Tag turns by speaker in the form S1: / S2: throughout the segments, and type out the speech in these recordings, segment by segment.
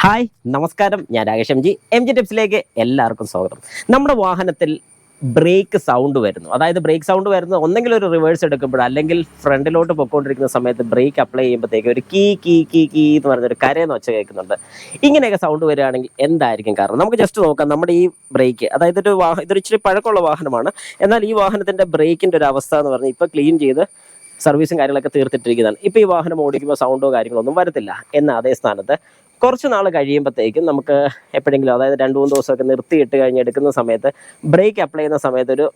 S1: Hi നമസ്കാരം, ഞാൻ Rakesh M G ടിപ്സിലേക്ക് എല്ലാവർക്കും സ്വാഗതം. നമ്മുടെ വാഹനത്തിൽ ബ്രേക്ക് സൗണ്ട് വരുന്നു. അതായത് ബ്രേക്ക് സൗണ്ട് വരുന്നത് ഒന്നെങ്കിൽ ഒരു റിവേഴ്സ് എടുക്കുമ്പോൾ, അല്ലെങ്കിൽ ഫ്രണ്ടിലോട്ട് പൊയ്ക്കൊണ്ടിരിക്കുന്ന സമയത്ത് ബ്രേക്ക് അപ്ലൈ ചെയ്യുമ്പോഴത്തേക്ക് ഒരു കീ കീ കീ കീ എന്ന് പറഞ്ഞൊരു കരയെന്ന് ഒച്ച കേൾക്കുന്നുണ്ട്. ഇങ്ങനെയൊക്കെ സൗണ്ട് വരികയാണെങ്കിൽ എന്തായിരിക്കും കാരണം? നമുക്ക് ജസ്റ്റ് നോക്കാം. നമ്മുടെ ഈ ബ്രേക്ക്, അതായത് ഇതൊരു ഇച്ചിരി പഴക്കമുള്ള വാഹനമാണ്. എന്നാൽ ഈ വാഹനത്തിൻ്റെ ബ്രേക്കിൻ്റെ ഒരു അവസ്ഥ എന്ന് പറഞ്ഞാൽ ഇപ്പോൾ ക്ലീൻ ചെയ്ത് സർവീസും കാര്യങ്ങളൊക്കെ തീർത്തിട്ടിരിക്കുന്നതാണ്. ഇപ്പോൾ ഈ വാഹനം ഓടിക്കുമ്പോൾ സൗണ്ടോ കാര്യങ്ങളോ ഒന്നും വരത്തില്ല. എന്നാൽ അതേ സ്ഥാനത്ത് കുറച്ച് നാൾ കഴിയുമ്പോഴത്തേക്കും നമുക്ക് എപ്പോഴെങ്കിലും, അതായത് 2-3 ദിവസമൊക്കെ നിർത്തിയിട്ട് കഴിഞ്ഞ് എടുക്കുന്ന സമയത്ത് ബ്രേക്ക് അപ്ലൈ ചെയ്യുന്ന സമയത്ത് ഒരു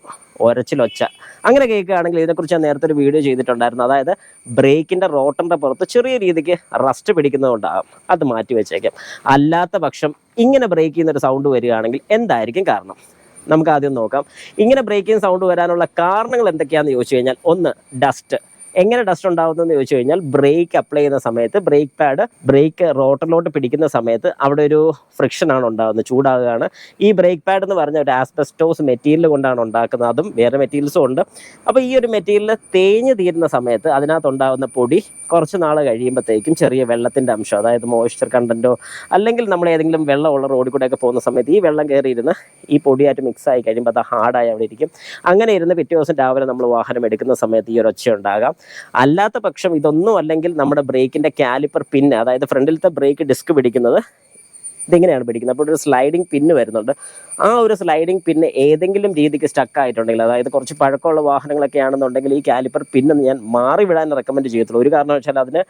S1: ഒരച്ചിലൊച്ച അങ്ങനെ കേൾക്കുകയാണെങ്കിൽ, ഇതിനെക്കുറിച്ച് ഞാൻ നേരത്തെ ഒരു വീഡിയോ ചെയ്തിട്ടുണ്ടായിരുന്നു. അതായത് ബ്രേക്കിൻ്റെ റോട്ടറിൻ്റെ പുറത്ത് ചെറിയ രീതിക്ക് റസ്റ്റ് പിടിക്കുന്നതുകൊണ്ടാകും. അത് മാറ്റി വെച്ചേക്കാം. അല്ലാത്ത പക്ഷം ഇങ്ങനെ ബ്രേക്ക് ചെയ്യുന്നൊരു സൗണ്ട് വരികയാണെങ്കിൽ എന്തായിരിക്കും കാരണം? നമുക്ക് ആദ്യം നോക്കാം. ഇങ്ങനെ ബ്രേക്കിംഗ് സൗണ്ട് വരാനുള്ള കാരണങ്ങൾ എന്തൊക്കെയാണെന്ന് ചോദിച്ചു കഴിഞ്ഞാൽ, ഒന്ന്, ഡസ്റ്റ്. എങ്ങനെ ഡസ്റ്റ് ഉണ്ടാകുന്നതെന്ന് ചോദിച്ചു കഴിഞ്ഞാൽ, ബ്രേക്ക് അപ്ലൈ ചെയ്യുന്ന സമയത്ത് ബ്രേക്ക് പാഡ് ബ്രേക്ക് റോട്ടറിലോട്ട് പിടിക്കുന്ന സമയത്ത് അവിടെ ഒരു ഫ്രിക്ഷനാണ് ഉണ്ടാകുന്നത്, ചൂടാകുകയാണ്. ഈ ബ്രേക്ക് പാഡ് എന്ന് പറഞ്ഞ ഒരു ആസ്ബസ്റ്റോസ് മെറ്റീരിയൽ കൊണ്ടാണ് ഉണ്ടാക്കുന്നത്. അതും വേറെ മെറ്റീരിയൽസും ഉണ്ട്. അപ്പോൾ ഈ ഒരു മെറ്റീരിയൽ തേഞ്ഞ് തീരുന്ന സമയത്ത് അതിനകത്തുണ്ടാകുന്ന പൊടി കുറച്ച് നാൾ കഴിയുമ്പോഴത്തേക്കും ചെറിയ വെള്ളത്തിൻ്റെ അംശം, അതായത് മോയ്സ്ചർ കണ്ടൻറ്റോ, അല്ലെങ്കിൽ നമ്മൾ ഏതെങ്കിലും വെള്ളമുള്ള റോഡിൽ കൂടെയൊക്കെ പോകുന്ന സമയത്ത് ഈ വെള്ളം കയറിയിരുന്ന് ഈ പൊടിയായിട്ട് മിക്സ് ആയി കഴിയുമ്പോൾ അത് ഹാർഡായി അവിടെ ഇരിക്കും. അങ്ങനെ ഇരുന്ന് പിറ്റേ ദിവസം രാവിലെ നമ്മൾ വാഹനം എടുക്കുന്ന സമയത്ത് ഈ ഒരു ഒച്ച ഉണ്ടാകാം. അല്ലാത്ത പക്ഷം ഇതൊന്നും അല്ലെങ്കിൽ നമ്മുടെ ബ്രേക്കിൻ്റെ കാലിപ്പർ പിന്ന്, അതായത് ഫ്രണ്ടിലത്തെ ബ്രേക്ക് ഡിസ്ക് പിടിക്കുന്നത് ഇതിങ്ങനെയാണ് പിടിക്കുന്നത്. അപ്പോൾ ഒരു സ്ലൈഡിങ് പിന്ന് വരുന്നുണ്ട്. ആ ഒരു സ്ലൈഡിങ് പിന്ന് ഏതെങ്കിലും രീതിക്ക് സ്റ്റക്ക് ആയിട്ടുണ്ടെങ്കിൽ, അതായത് കുറച്ച് പഴക്കമുള്ള വാഹനങ്ങളൊക്കെ ആണെന്നുണ്ടെങ്കിൽ, ഈ കാലിപ്പർ പിന്നൊന്ന് ഞാൻ മാറി വിടാൻ റെക്കമെൻഡ് ചെയ്യത്തുള്ളൂ. ഒരു കാരണവശാൽ അതിന്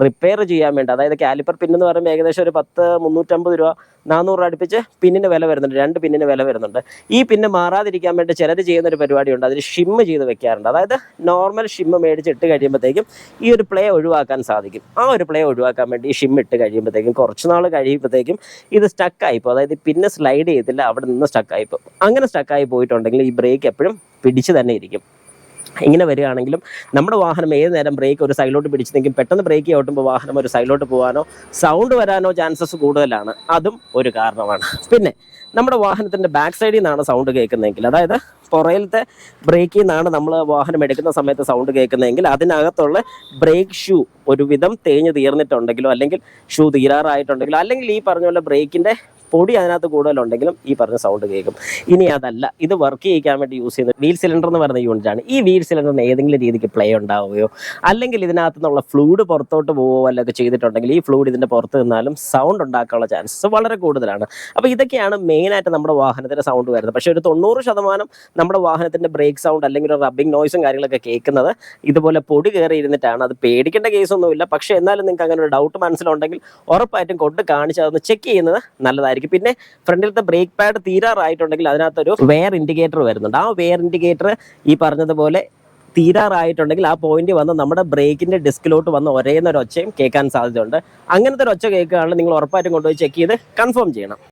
S1: റിപ്പയർ ചെയ്യാൻ വേണ്ടി, അതായത് കാലിപ്പർ പിന്നെന്ന് പറയുമ്പോൾ ഏകദേശം ഒരു 350 രൂപ 400 രൂപ അടുപ്പിച്ച് പിന്നിന് വില വരുന്നുണ്ട്. 2 പിന്നിന് വില വരുന്നുണ്ട്. ഈ പിന്ന് മാറാതിരിക്കാൻ വേണ്ടി ചിലർ ചെയ്യുന്നൊരു പരിപാടിയുണ്ട്. അതിൽ ഷിമ്മ് ചെയ്ത് വെക്കാറുണ്ട്. അതായത് നോർമൽ ഷിമ്മ് മേടിച്ച് ഇട്ട് കഴിയുമ്പോഴത്തേക്കും ഈ ഒരു പ്ലേ ഒഴിവാക്കാൻ സാധിക്കും. ആ ഒരു പ്ലേ ഒഴിവാക്കാൻ വേണ്ടി ഈ ഷിമ്മ് ഇട്ട് കഴിയുമ്പോഴത്തേക്കും കുറച്ച് നാൾ കഴിയുമ്പോഴത്തേക്കും ഇത് സ്റ്റക്കായിപ്പോൾ, അതായത് പിന്നെ സ്ലൈഡ് ചെയ്തില്ല, അവിടെ നിന്ന് സ്റ്റക്കായിപ്പോൾ. അങ്ങനെ സ്റ്റക്കായി പോയിട്ടുണ്ടെങ്കിൽ ഈ ബ്രേക്ക് എപ്പോഴും പിടിച്ച് തന്നെ ഇരിക്കും. ഇങ്ങനെ വരികയാണെങ്കിലും നമ്മുടെ വാഹനം ഏത് നേരം ബ്രേക്ക് ഒരു സൈഡിലോട്ട് പിടിച്ചെങ്കിൽ പെട്ടെന്ന് ബ്രേക്ക് ചവിട്ടുമ്പോൾ വാഹനം ഒരു സൈഡിലോട്ട് പോകാനോ സൗണ്ട് വരാനോ ചാൻസസ് കൂടുതലാണ്. അതും ഒരു കാരണമാണ്. പിന്നെ നമ്മുടെ വാഹനത്തിൻ്റെ ബാക്ക് സൈഡിൽ നിന്നാണ് സൗണ്ട് കേൾക്കുന്നതെങ്കിൽ, അതായത് പുറയിലത്തെ ബ്രേക്കിൽ നിന്നാണ് നമ്മൾ വാഹനം എടുക്കുന്ന സമയത്ത് സൗണ്ട് കേൾക്കുന്നതെങ്കിൽ, അതിനകത്തുള്ള ബ്രേക്ക് ഷൂ ഒരുവിധം തേഞ്ഞ് തീർന്നിട്ടുണ്ടെങ്കിലോ, അല്ലെങ്കിൽ ഷൂ തീരാറായിട്ടുണ്ടെങ്കിലോ, അല്ലെങ്കിൽ ഈ പറഞ്ഞ പോലെ ബ്രേക്കിൻ്റെ പൊടി അതിനകത്ത് കൂടുതലുണ്ടെങ്കിലും ഈ പറഞ്ഞ സൗണ്ട് കേൾക്കും. ഇനി അതല്ല, ഇത് വർക്ക് ചെയ്യിക്കാൻ വേണ്ടി യൂസ് ചെയ്യുന്ന വീൽ സിലിണ്ടർ എന്ന് പറയുന്ന യൂണിറ്റാണ്. ഈ വീൽ സിലിണ്ടറിന് ഏതെങ്കിലും രീതിക്ക് പ്ലേ ഉണ്ടാവുകയോ, അല്ലെങ്കിൽ ഇതിനകത്ത് നിന്നുള്ള ഫ്ലൂയിഡ് പുറത്തോട്ട് പോവുകയോ വല്ലതൊക്കെ ചെയ്തിട്ടുണ്ടെങ്കിൽ, ഈ ഫ്ലൂയിഡ് ഇതിൻ്റെ പുറത്ത് നിന്നാലും സൗണ്ട് ഉണ്ടാക്കാനുള്ള ചാൻസസ് വളരെ കൂടുതലാണ്. അപ്പോൾ ഇതൊക്കെയാണ് മെയിനായിട്ട് നമ്മുടെ വാഹനത്തിൻ്റെ സൗണ്ട് വരുന്നത്. പക്ഷേ ഒരു 90% നമ്മുടെ വാഹനത്തിൻ്റെ ബ്രേക്ക് സൗണ്ട് അല്ലെങ്കിൽ ഒരു റബ്ബിംഗ് നോയ്സും കാര്യങ്ങളൊക്കെ കേൾക്കുന്നത് ഇതുപോലെ പൊടി കയറി ഇരുന്നിട്ടാണ്. അത് പേടിക്കേണ്ട കേസൊന്നുമില്ല. പക്ഷേ എന്നാലും നിങ്ങൾക്ക് അങ്ങനെ ഒരു ഡൗട്ട് മനസ്സിലുണ്ടെങ്കിൽ ഉറപ്പായിട്ടും കൊണ്ട് കാണിച്ച് അതൊന്ന് ചെക്ക് ചെയ്യുന്നത് നല്ലതായിരിക്കും. പിന്നെ ഫ്രണ്ടിലത്തെ ബ്രേക്ക് പാഡ് തീരാറായിട്ടുണ്ടെങ്കിൽ അതിനകത്തൊരു വെയർ ഇൻഡിക്കേറ്റർ വരുന്നുണ്ട്. ആ വെയർ ഇൻഡിക്കേറ്റർ ഈ പറഞ്ഞതുപോലെ തീരാറായിട്ടുണ്ടെങ്കിൽ ആ പോയിന്റ് വന്ന് നമ്മുടെ ബ്രേക്കിൻ്റെ ഡിസ്കിലോട്ട് വന്ന് ഒരേന്നൊരു ഒച്ചയും കേൾക്കാൻ സാധ്യതയുണ്ട്. അങ്ങനത്തെ ഒരു ഒച്ച കേൾക്കുകയാണെങ്കിൽ നിങ്ങൾ ഉറപ്പായിട്ടും കൊണ്ടുപോയി ചെക്ക് ചെയ്ത് കൺഫേം ചെയ്യണം.